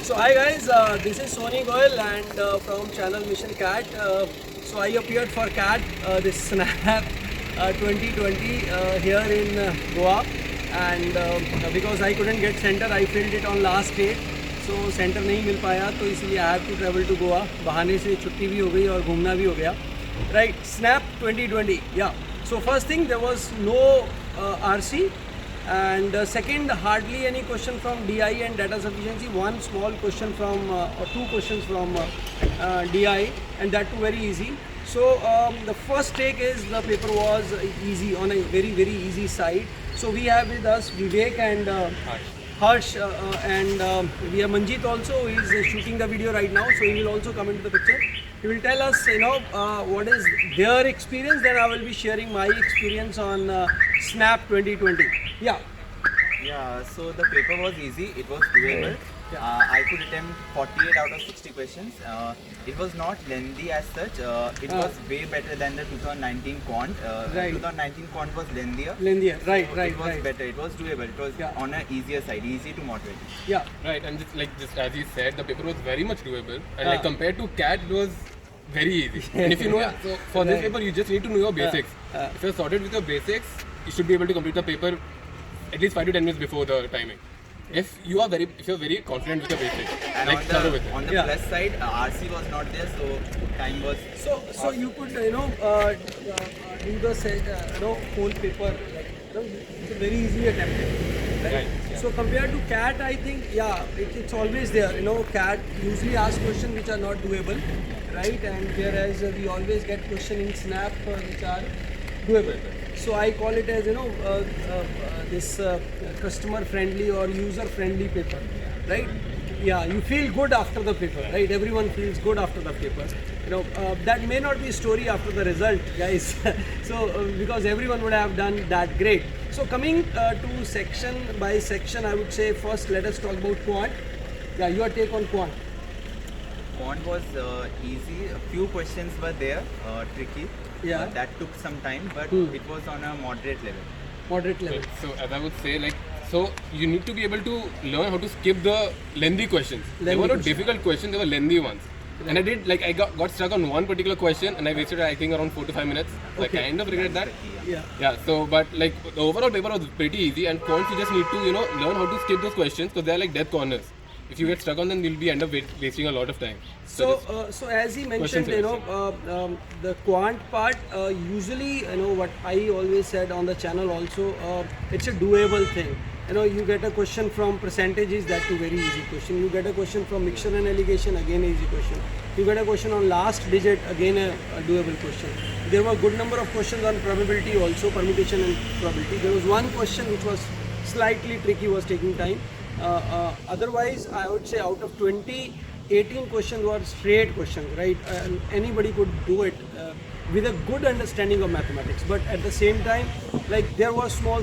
So hi guys, this is Sony Goyal and from channel Mission Cat. So I appeared for Cat this Snap 2020 here in Goa, and because I couldn't get center, I filled it on last date. So center नहीं मिल पाया, तो इसलिए I have to travel to Goa. बहाने से छुट्टी भी हो गई और घूमना भी हो गया. Right, Snap 2020. Yeah. So first thing, there was no RC. And second, hardly any question from DI and data sufficiency. One small question from or two questions from DI, and that too very easy. So the first take is the paper was easy, on a very easy side. So we have with us Vivek and Harsh, and we have Manjeet also. He is shooting the video right now, so he will also come into the picture. He will tell us, what is their experience. Then I will be sharing my experience on Snap 2020. Yeah. Yeah, so the paper was easy, it was doable. I could attempt 48 out of 60 questions. It was not lengthy as such. It was way better than the 2019 quant. Right. 2019 quant was lengthier. Right. It was better, it was doable, it was on an easier side, easy to moderate. Yeah. Right, and just as he said, the paper was very much doable, and like compared to CAT, it was very easy. And if you know, so for this paper, you just need to know your basics. If you're sorted with your basics, you should be able to complete the paper at least 5 to 10 minutes before the timing. If you're very confident with your basics, And like start with it. on the plus side, RC was not there, so time was. So you could do the whole paper, it's a very easy attempt. Right? So compared to CAT, I think it's always there. CAT usually asks questions which are not doable, right? And whereas we always get questions in Snap which are doable. So I call it as this customer friendly or user friendly paper, right? Yeah, you feel good after the paper, right? Everyone feels good after the paper. That may not be a story after the result, guys. So because everyone would have done that great. So coming to section by section, I would say first let us talk about quant. Yeah, your take on quant. Quant was easy. A few questions were there, tricky. Yeah. That took some time, but it was on a moderate level. Moderate level. So as I would say, so you need to be able to learn how to skip the lengthy questions. They were not difficult questions, they were lengthy ones. And I did, I got stuck on one particular question and I wasted, I think, around 4 to 5 minutes. So I kind of regret that. Yeah, so, but the overall paper was pretty easy, and quants you just need to, learn how to skip those questions because they're like death corners. If you get stuck on them, you'll be end up wasting a lot of time. So as he mentioned, the quant part, usually, what I always said on the channel also, it's a doable thing. You get a question from percentages, that's a very easy question. You get a question from mixture and alligation, again an easy question. You get a question on last digit, again a doable question. There were a good number of questions on probability also, permutation and probability. There was one question which was slightly tricky, was taking time. Otherwise, I would say out of 20, 18 questions were straight questions, right? Anybody could do it with a good understanding of mathematics. But at the same time, there were small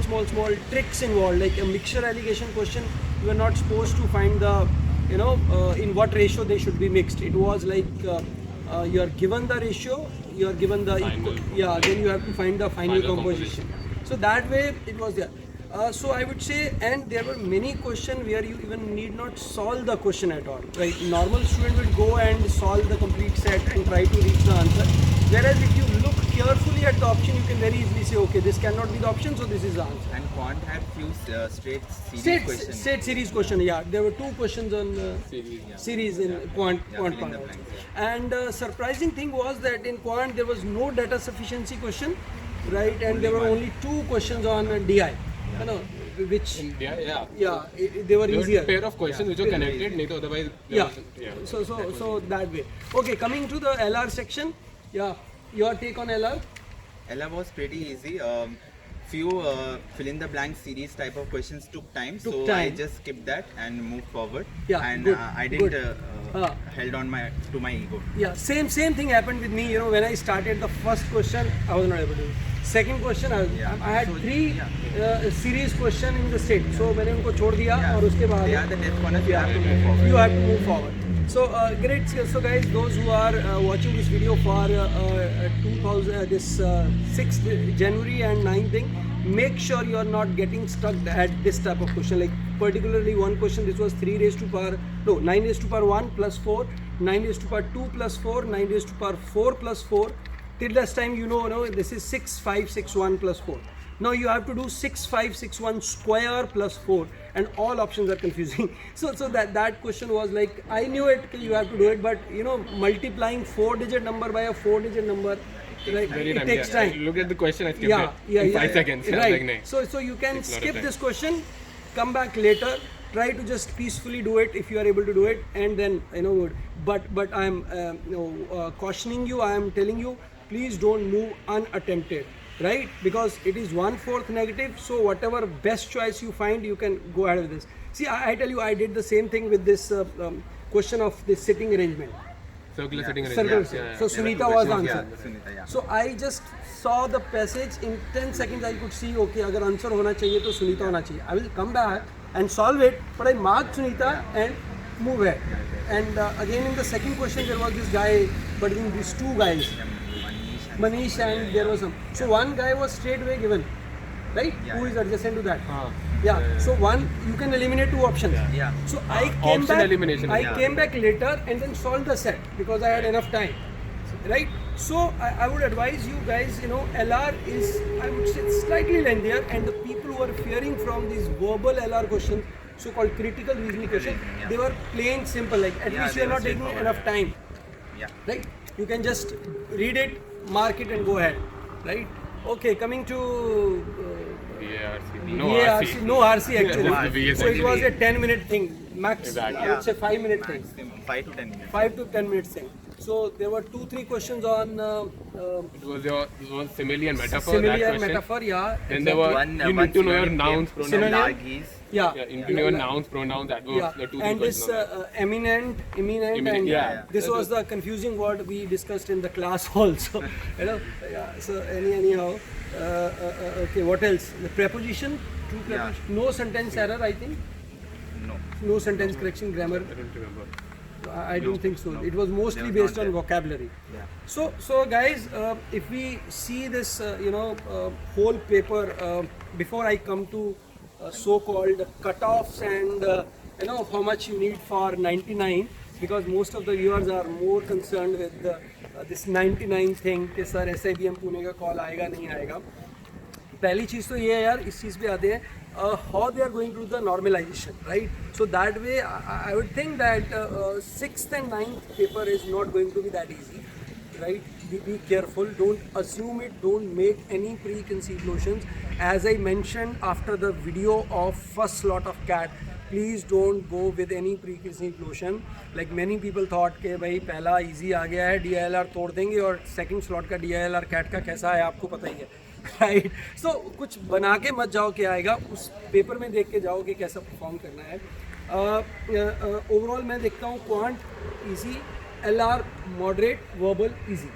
tricks involved. Like a mixture alligation question, you are not supposed to find the, in what ratio they should be mixed. It was like you are given the ratio, you are given the, then you have to find the final composition. So that way it was there. So I would say, and there were many questions where you even need not solve the question at all, right? Normal student will go and solve the complete set and try to reach the answer. Whereas if you look carefully at the option, you can very easily say, okay, this cannot be the option, so this is the answer. And quant had few straight series questions. Straight series question, yeah. There were 2 questions on series in quant. And surprising thing was that in quant there was no data sufficiency question, right? And there were only 2 questions on DI. Which they were easier. A pair of questions which were connected, otherwise. So that way. Okay, coming to the LR section. Yeah, your take on LR? LR was pretty easy. Few fill in the blank series type of questions took time, I just skipped that and moved forward. Yeah, and good, I didn't held on to my ego. Yeah, same thing happened with me. When I started the first question, I was not able to. Second question, I had 3 series question in the state. So मैंने उनको छोड़ दिया और उसके बाद they are the death corners, you have to move forward. You have to move forward. So great. So guys, those who are watching this video for this 6th January and 9th thing, make sure you are not getting stuck at this type of question. Like particularly one question, this was 9 raised to power 1 plus 4, 9 raised to power 2 plus 4, 9 raised to power 4 plus 4. Till this time, you know, this is 6, 5, 6, 1 plus 4. Now you have to do 6, 5, 6, 1 square plus 4, and all options are confusing. So that question was like, I knew it, you have to do it, but you know, multiplying 4-digit number by a 4-digit number, like, it takes time. I looked at the question, I skipped it in 5 seconds. Right. I was like, "Nahin." So you can Takes a lot of skip time. this question, come back later, try to just peacefully do it if you are able to do it, and then you know. But I'm cautioning you. I am telling you, please don't move unattempted. Right, because it is 1/4 negative, so whatever best choice you find, you can go ahead with this. See, I tell you, I did the same thing with this question of this sitting arrangement. Circular sitting Circular arrangement. sitting. So Sunita was the answer. Sunita, yeah. So I just saw the passage in 10 seconds. I could see, okay, अगर answer होना चाहिए तो सुनीता होना चाहिए. I will come back and solve it, but I marked Sunita and move ahead. And again in the second question there was this guy, between these two guys. Manish and there was some. So one guy was straight away given, right? Yeah. Who is adjacent to that? हाँ. Yeah. So one, you can eliminate 2 options. Yeah. So I came Option back. elimination. I Yeah. came back later and then solved the set because I had enough time, right? So I would advise you guys. You know, LR is, I would say, slightly lengthier, and the people who are fearing from these verbal LR questions, so-called critical reasoning questions, Yeah. they were plain simple. Like at Yeah, least they you are were not taking straightforward. enough time. Yeah. Right? You can just read it, mark it, and go ahead. Right? Okay, coming to VARC. VARC, no RC actually. Just the VARC. So it was a 10-minute thing, max. Exactly. I would say 5-minute thing, Maximum 5 to 10 minutes. 5 to 10 minutes thing. So there were 2-3 questions on This was simile and metaphor. simile that and question. metaphor. Yeah. Then there were, you one need to know your synonym nouns, came from pronouns. Synonym? Lagis. Yeah. Yeah, you need to know your nouns, pronouns. That was Yeah. the 2-3 And this questions. on that. eminent, Eminent, and yeah. this was the confusing word we discussed in the class also. You know. Yeah. So anyhow. Okay. What else? The preposition. True preposition. Yeah. No sentence error. I think. No. No sentence correction, grammar. I don't remember. I don't think so. no. It was mostly They were based not on there. vocabulary. Yeah. So guys, if we see this, whole paper, before I come to so-called cutoffs and how much you need for 99, because most of the viewers are more concerned with this 99 thing कि sir SIBM Pune का call आएगा नहीं आएगा. पहली चीज़ तो ये है यार, इस चीज़ पे आते हैं how they are going to do the normalization, right? So that way I would think that 6th and 9th paper is not going to be that easy, right? Be careful, don't assume it, don't make any preconceived notions. As I mentioned after the video of first slot of CAT, please don't go with any preconceived notion. Like many people thought कि भाई पहला easy आ गया है, DILR तोड़ देंगे, और second slot का DILR CAT का कैसा है आपको पता ही है. राइट. सो कुछ बना के मत जाओ कि आएगा, उस पेपर में देख के जाओ कि कैसा परफॉर्म करना है. ओवरऑल मैं देखता हूँ quant easy, LR moderate, verbal easy,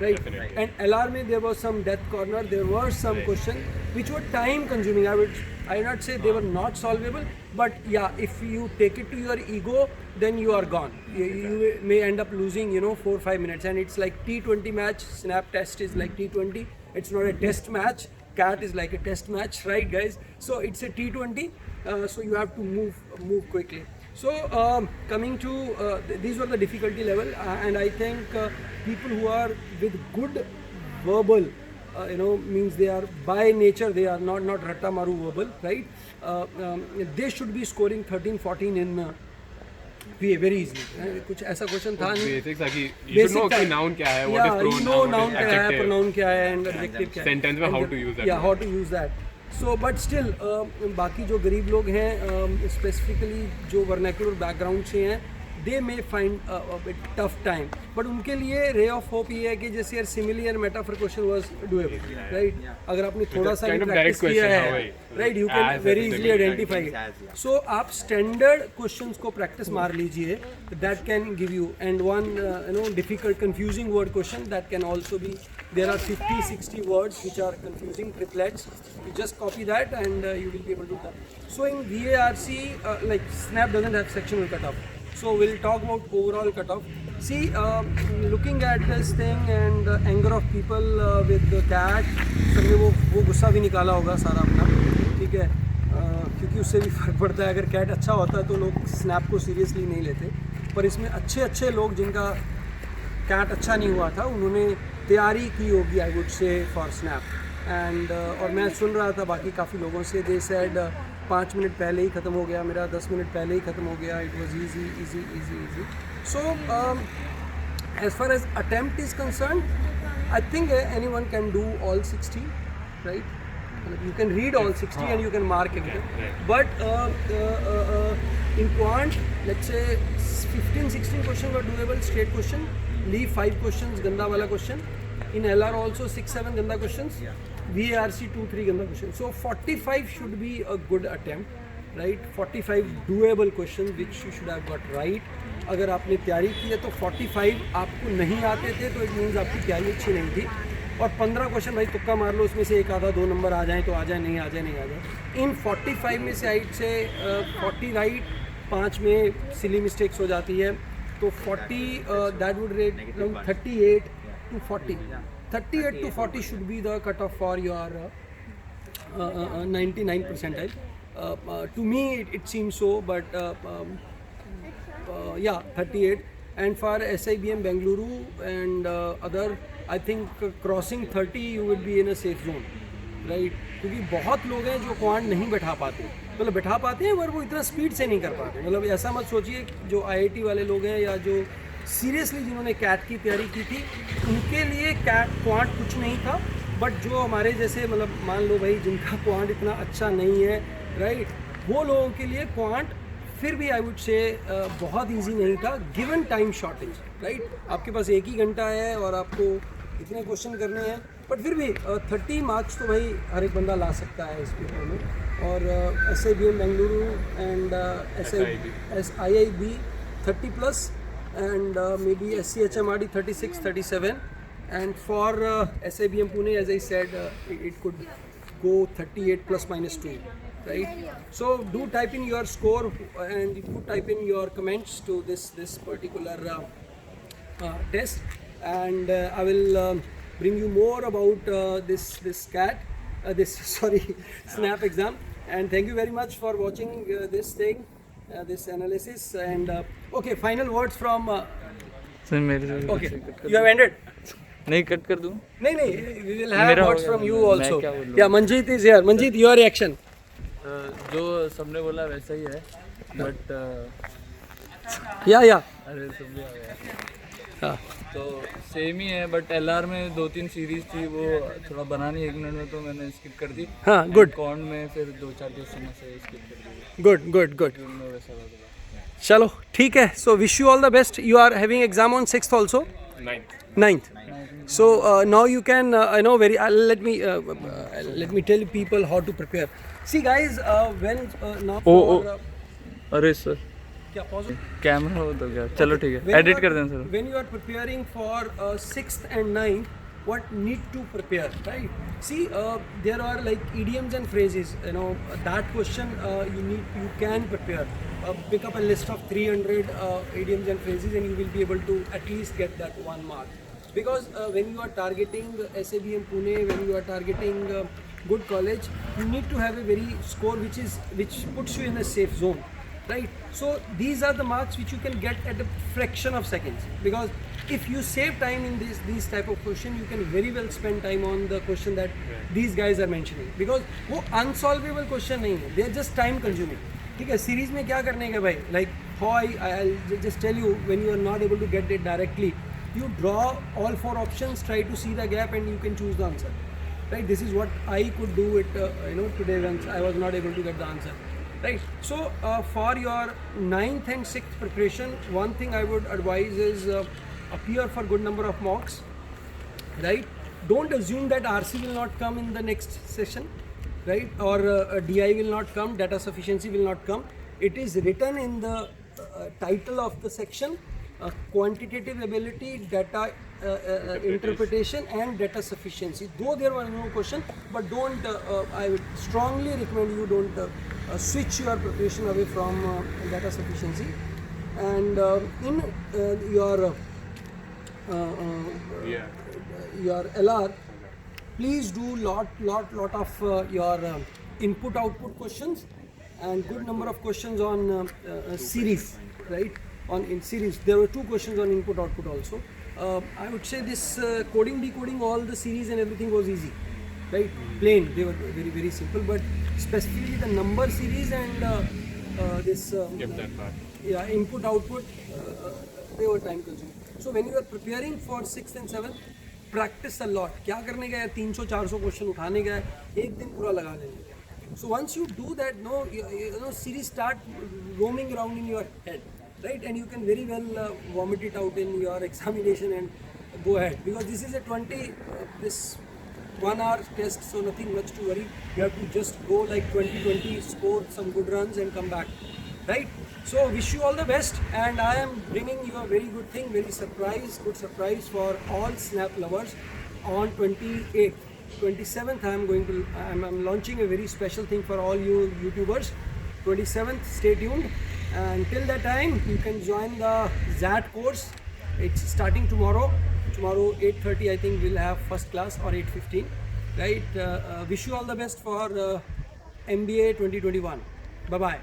right? And LR में there was some death corner, there were some questions which were time consuming. I would not say they were not solvable, but yeah, if you take it to your ego, then you are gone. You may end up losing 4-5 minutes, and it's like T20 match. Snap test is like T20. It's not a test match. CAT is like a test match, right, guys? So it's a T20. So you have to move quickly. So coming to these were the difficulty level, and I think people who are with good verbal, means they are by nature, they are not ratta maru verbal, right? They should be scoring 13-14 in VA very easily. कुछ ऐसा question था नहीं. Basics are कि you should know कि noun क्या है, what is pronoun, noun what is क्या है, adjective. pronoun क्या है, and adjective क्या है. Sentence में how to use that. Yeah, how to use that. So, but still, बाकी जो गरीब लोग हैं, specifically जो vernacular background से हैं, they may find a bit tough time. But उनके लिए ray of hope ये है कि जैसे यार simile and metaphor question was doable, right? अगर आपने थोड़ा सा kind of practice direct किया question, है, हाँ भाई. right? You can As very it is easily a identify it. as, yeah. So आप standard questions को practice मार लीजिए, that can give you, and one difficult confusing word question that can also be, there are 50-60 words which are confusing, triplets. You just copy that and you will be able to do that. So in VARC, like Snap doesn't have sectional cutoff. So we'll talk about overall cutoff. See, looking at this thing and the anger of people with the cat, सबने वो गुस्सा भी निकाला होगा सारा अपना, ठीक है, क्योंकि उससे भी फ़र्क पड़ता है. अगर कैट अच्छा होता है तो लोग स्नैप को सीरियसली नहीं लेते, पर इसमें अच्छे लोग जिनका कैट अच्छा नहीं हुआ था उन्होंने तैयारी की होगी, I would say, for snap. And और मैं सुन रहा था बाकी काफ़ी लोगों से, दे सेड 5 मिनट पहले ही ख़त्म हो गया मेरा, 10 मिनट पहले ही ख़त्म हो गया, it was easy. So as far as attempt is concerned, I think anyone can do all 60, right? You can read all 60 and you can mark it. But in quant, let's say 15-16 questions were doable, straight question. Leave 5 questions, ganda wala question. In LR also 6-7 ganda questions. VARC 2-3 ganda questions. So 45 should be a good attempt, right? 45 doable questions which you should have got right. अगर आपने तैयारी की है तो 45 आपको नहीं आते थे तो it means आपकी तैयारी अच्छी नहीं थी. और 15 क्वेश्चन भाई तुक्का मार लो, उसमें से एक आधा 2 नंबर आ जाए तो आ जाए, नहीं आ जाए. इन 45 में से हाइट से 40 राइट, 5 में सिली मिस्टेक्स हो जाती है, तो 40 that would rate 38 to 40. 38 to 40 should be the cutoff for your 99 percentile. To me it seems so, but yeah, 38. And for SIBM Bengaluru and other, I think crossing 30 you would be in a safe zone, right? क्योंकि बहुत लोग हैं जो quant नहीं बैठा पाते, मतलब बैठा पाते हैं पर वो इतना स्पीड से नहीं कर पाते. मतलब ऐसा मत सोचिए जो IIT वाले लोग हैं या जो सीरियसली जिन्होंने कैट की तैयारी की थी उनके लिए क्वांट कुछ नहीं था. बट जो हमारे जैसे, मतलब मान लो भाई जिनका क्वांट इतना अच्छा नहीं है, राइट, वो लोगों के लिए क्वांट फिर भी आई वुड से बहुत इजी नहीं था, गिवन टाइम शॉर्टेज, राइट? आपके पास 1 ही घंटा है और आपको इतने क्वेश्चन करने हैं, बट फिर भी 30 मार्क्स तो भाई हर एक बंदा ला सकता है इस पेपर में. और SIBM Bengaluru and SIIB 30+ and maybe SCHMRD 36, 37, and for SIBM Pune, as I said, it could go 38 ±2. Right? So do type in your score and you type in your comments to this particular test, and I will bring you more about this snap exam. And thank you very much for watching this thing, this analysis. And okay, final words from sir मेरे से okay, you have ended? नहीं cut कर दूं? नहीं, we will have मेरा हो words गया, from you मैं also. क्या बोलूं? Yeah, Manjeet is here. Manjeet, your reaction? जो सबने बोला वैसा ही है, बट या अरे सब भी आ गया. हाँ, तो सेम ही है, बट LR में 2-3 सीरीज थी, वो थोड़ा बनानी 1 मिनट में, तो मैंने स्किप कर दी. हाँ, गुड. कॉन में फिर 2-4 क्वेश्चन से स्किप कर दी. गुड. में वैसा लग रहा. चलो ठीक है. So wish you all the best. You are having exam on 6th also? 9th. So now you can let me tell people how to prepare. See guys, when now for, अरे sir क्या pause? Camera हो तो क्या, चलो ठीक है, edit कर दें sir. When you are preparing for 6th and 9th, what need to prepare, right? See, there are like idioms and phrases, that question you can prepare. Pick up a list of 300 idioms and phrases and you will be able to at least get that 1 mark. Because when you are targeting SIBM Pune, when you are targeting good college, you need to have a very score which puts you in a safe zone, right? So these are the marks which you can get at a fraction of seconds. Because if you save time in these type of question, you can very well spend time on the question that these guys are mentioning. Because वो unsolvable question नहीं है, they are just time consuming. ठीक है, series में क्या करने का भाई, like how I'll just tell you, when you are not able to get it directly, you draw all 4 options, try to see the gap and you can choose the answer, right? This is what I could do it today when I was not able to get the answer, right? So for your 9th and 6th preparation, one thing I would advise is appear for good number of mocks, right? Don't assume that RC will not come in the next session, right? Or DI will not come, data sufficiency will not come. It is written in the title of the section, quantitative ability, data interpretation and data sufficiency. Though there was no question, but don't, I would strongly recommend you don't switch your preparation away from data sufficiency. And in your your LR, please do lot of your input output questions and good number of questions on series, right? On in series, there were 2 questions on input output also. I would say this coding decoding all the series and everything was easy, right? Plain, they were very simple, but specifically the number series and this that part. yeah, input output, they were time consuming. So when you are preparing for 6th and 7th, practice a lot. क्या करने गए 300-400 question उठाने गए, एक दिन पूरा लगा लेंगे. So once you do that, you know, series start roaming around in your head, right? And you can very well vomit it out in your examination and go ahead, because this is a this 1 hour test, so nothing much to worry. You have to just go like 20-20, score some good runs and come back, right? So wish you all the best, and I am bringing you a very good thing, good surprise for all Snap lovers on 28th. 27th I'm launching a very special thing for all you YouTubers. 27th, stay tuned, and till that time you can join the ZAT course. It's starting tomorrow 8:30 I think we'll have first class, or 8:15, right? Wish you all the best for MBA 2021. Bye bye.